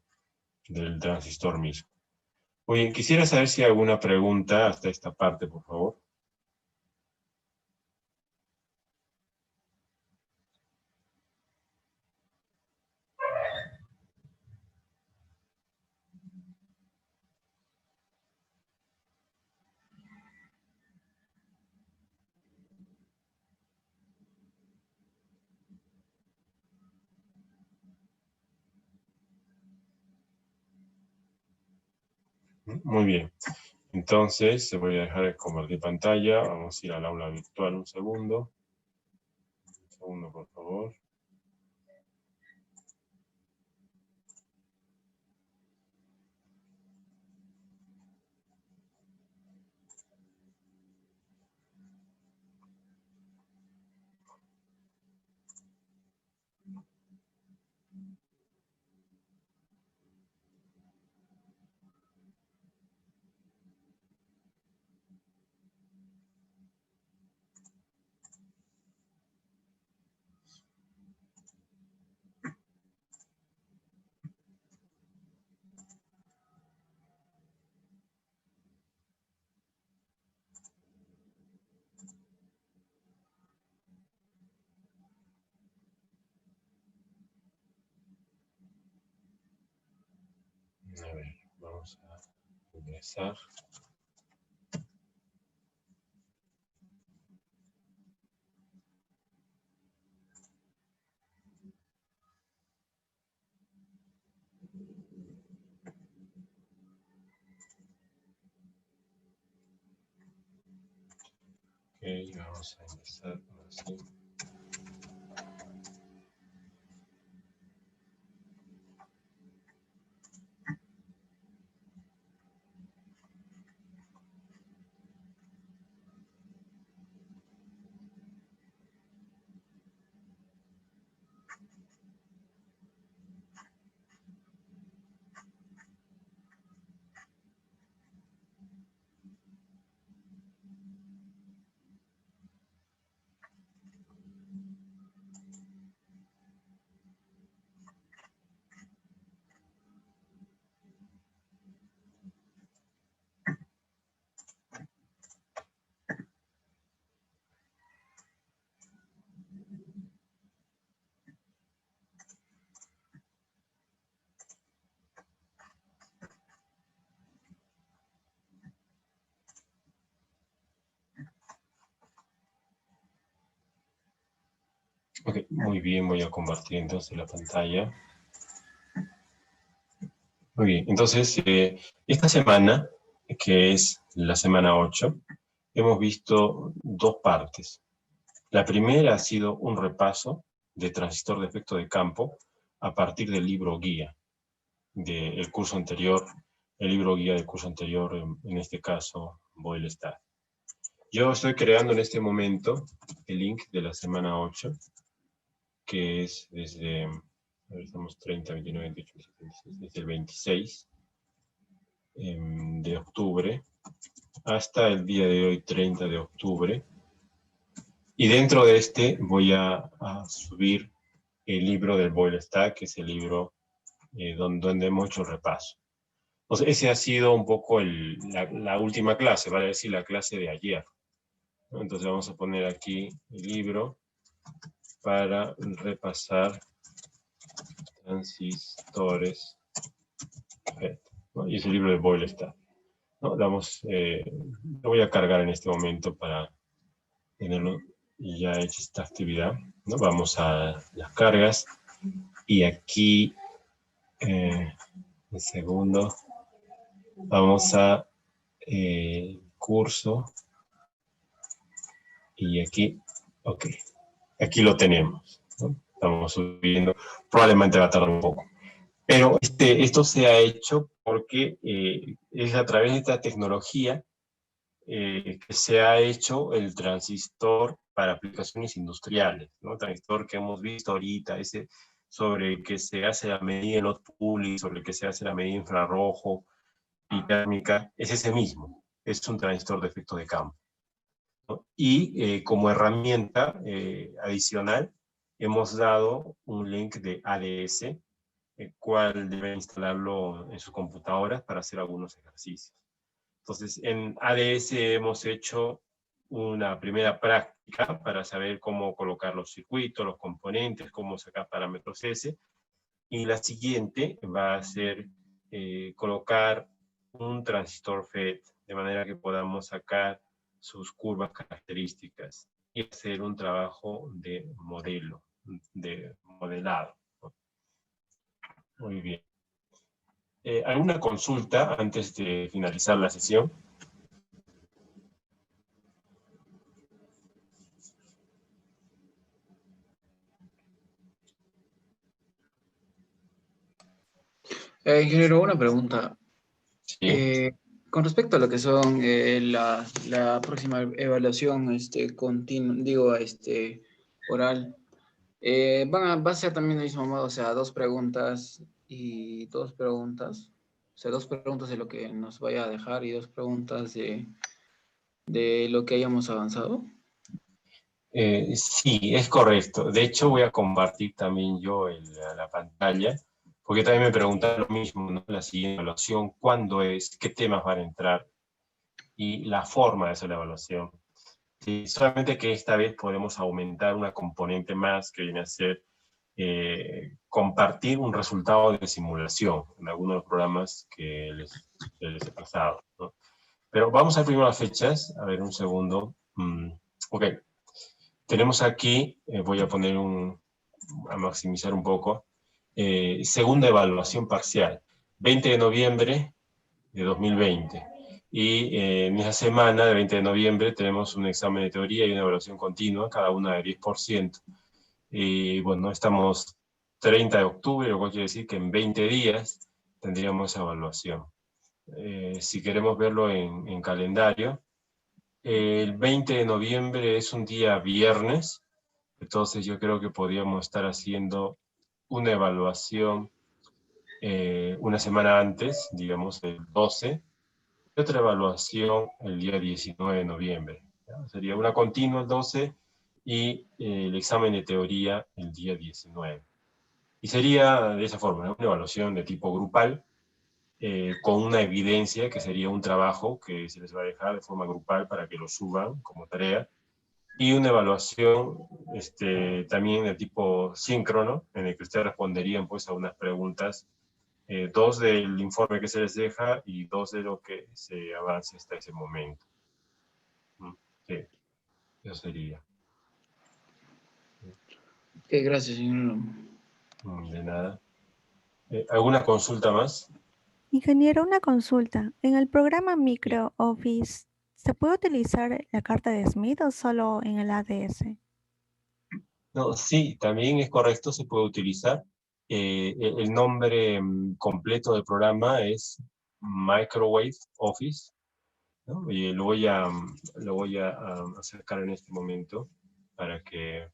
del transistor mismo. Muy bien, quisiera saber si hay alguna pregunta hasta esta parte, por favor. Muy bien. Entonces, se voy a dejar de compartir pantalla. Vamos a ir al aula virtual un segundo. Un segundo, por favor. A ver, vamos a ingresar. Ok, vamos a empezar así. Ok, muy bien, voy a compartir entonces la pantalla. Muy bien, entonces esta semana, que es la semana 8, hemos visto 2 partes. La primera ha sido un repaso de transistor de efecto de campo a partir del libro guía del curso anterior, el libro guía del curso anterior, en este caso, Boyle-Stahl. Yo estoy creando en este momento el link de la semana 8, que es desde, a ver, estamos 30, 29, 28, 26, desde el 26 de octubre hasta el día de hoy, 30 de octubre. Y dentro de este voy a subir el libro del Boyle-Stahl, que es el libro donde hemos hecho el repaso. Entonces, ese ha sido un poco la última clase, vale decir, la clase de ayer, ¿no? Entonces vamos a poner aquí el libro para repasar transistores, ¿no? Y es el libro de Boyle-Stahl. ¿no? Lo voy a cargar en este momento para tenerlo ya hecha esta actividad, ¿no? Vamos a las cargas y aquí, un segundo, vamos a curso y aquí, ok, aquí lo tenemos, ¿no? Estamos subiendo, probablemente va a tardar un poco. Pero esto se ha hecho porque es a través de esta tecnología que se ha hecho el transistor para aplicaciones industriales, ¿no? El transistor que hemos visto ahorita, ese sobre el que se hace la medida en hot pooling, sobre el que se hace la medida infrarrojo y térmica, es ese mismo, es un transistor de efecto de campo, ¿no? Y como herramienta adicional, hemos dado un link de ADS, el cual deben instalarlo en sus computadoras para hacer algunos ejercicios. Entonces, en ADS hemos hecho una primera práctica para saber cómo colocar los circuitos, los componentes, cómo sacar parámetros S. Y la siguiente va a ser colocar un transistor FET, de manera que podamos sacar sus curvas características y hacer un trabajo de modelo, de modelado. Muy bien. ¿Alguna consulta antes de finalizar la sesión? Ingeniero, una pregunta. Sí. Con respecto a lo que son la próxima evaluación continua, digo, oral, va a ser también del mismo modo, o sea, dos preguntas y dos preguntas. O sea, dos preguntas de lo que nos vaya a dejar y dos preguntas de lo que hayamos avanzado. Sí, es correcto. De hecho, voy a compartir también yo la pantalla, porque también me preguntan lo mismo, ¿no? La siguiente evaluación, ¿cuándo es? ¿Qué temas van a entrar? Y la forma de hacer la evaluación. Sí, solamente que esta vez podemos aumentar una componente más que viene a ser compartir un resultado de simulación en algunos de los programas que les he pasado, ¿no? Pero vamos a ver primero las fechas. A ver, un segundo. Ok. Tenemos aquí, voy a poner a maximizar un poco, segunda evaluación parcial, 20 de noviembre de 2020. Y en esa semana de 20 de noviembre tenemos un examen de teoría y una evaluación continua, cada una de 10%. Y bueno, estamos 30 de octubre, lo cual quiere decir que en 20 días tendríamos esa evaluación. Si queremos verlo en calendario, el 20 de noviembre es un día viernes, entonces yo creo que podríamos estar haciendo una evaluación una semana antes, digamos el 12, y otra evaluación el día 19 de noviembre. ¿Ya? Sería una continua el 12 y el examen de teoría el día 19. Y sería de esa forma, ¿no? Una evaluación de tipo grupal, con una evidencia que sería un trabajo que se les va a dejar de forma grupal para que lo suban como tarea, y una evaluación también de tipo síncrono, en el que ustedes responderían pues, a unas preguntas, dos del informe que se les deja y dos de lo que se avance hasta ese momento. Sí, eso sería. Ok, gracias, ingeniero. De nada. ¿Alguna consulta más? Ingeniero, una consulta. ¿En el programa MicroOffice se puede utilizar la carta de Smith o solo en el ADS? No, sí, también es correcto, se puede utilizar. El nombre completo del programa es Microwave Office, ¿no? Y lo voy a acercar en este momento para que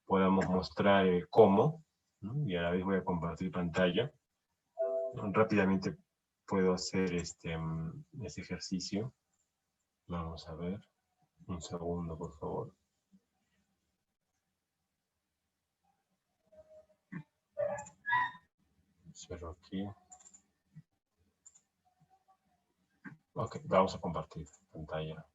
podamos mostrar cómo, ¿no? Y a la vez voy a compartir pantalla. Rápidamente puedo hacer este ejercicio. Vamos a ver. Un segundo, por favor. Cierro aquí. Ok, vamos a compartir pantalla.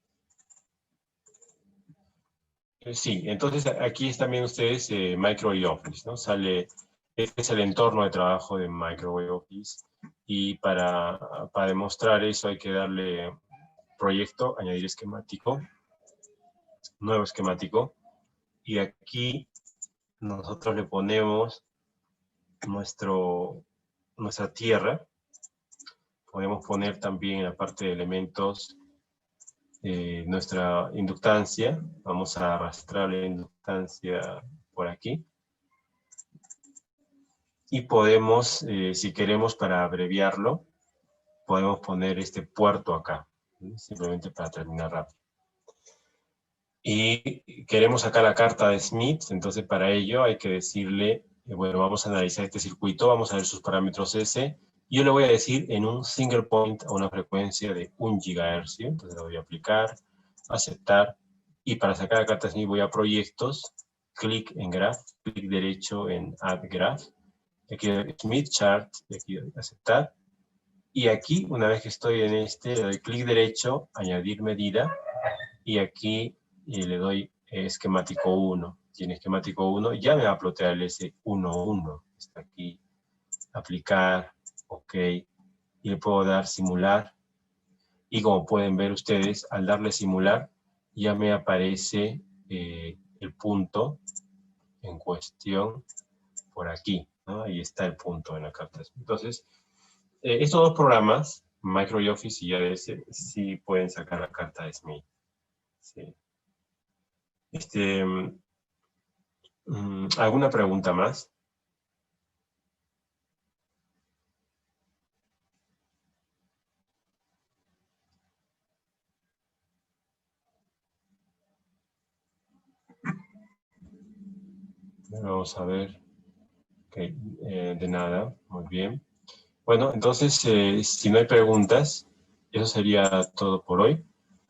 Sí, entonces aquí están viendo ustedes Microwave Office, ¿no? Este es el entorno de trabajo de Microwave Office. Y para demostrar eso hay que darle proyecto, añadir esquemático, nuevo esquemático. Y aquí nosotros le ponemos nuestra tierra. Podemos poner también en la parte de elementos nuestra inductancia. Vamos a arrastrar la inductancia por aquí. Y podemos, si queremos para abreviarlo, podemos poner este puerto acá, simplemente para terminar rápido. Y queremos sacar la carta de Smith, entonces para ello hay que decirle, bueno, vamos a analizar este circuito, vamos a ver sus parámetros S. Yo le voy a decir en un single point a una frecuencia de 1 GHz, entonces lo voy a aplicar, aceptar, y para sacar la carta de Smith voy a proyectos, clic en Graph, clic derecho en Add Graph, aquí Smith Chart, y aquí aceptar, y aquí, una vez que estoy en este, le doy clic derecho, añadir medida, y aquí le doy esquemático 1. Y en esquemático 1 ya me va a plotear el S11. Está aquí, aplicar, ok, y le puedo dar simular. Y como pueden ver ustedes, al darle simular, ya me aparece el punto en cuestión por aquí, ¿no? Ahí está el punto en la carta. Entonces, estos dos programas, Micro y Office y ADS, sí pueden sacar la carta de Smith. Sí. ¿Alguna pregunta más? Vamos a ver. Okay. De nada, muy bien. Bueno, entonces, si no hay preguntas, eso sería todo por hoy.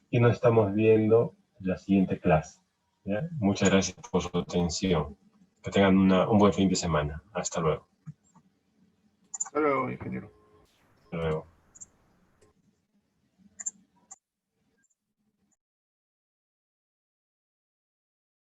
Y nos estamos viendo en la siguiente clase. ¿Ya? Muchas gracias por su atención. Que tengan un buen fin de semana. Hasta luego. Hasta luego, ingeniero. Hasta luego.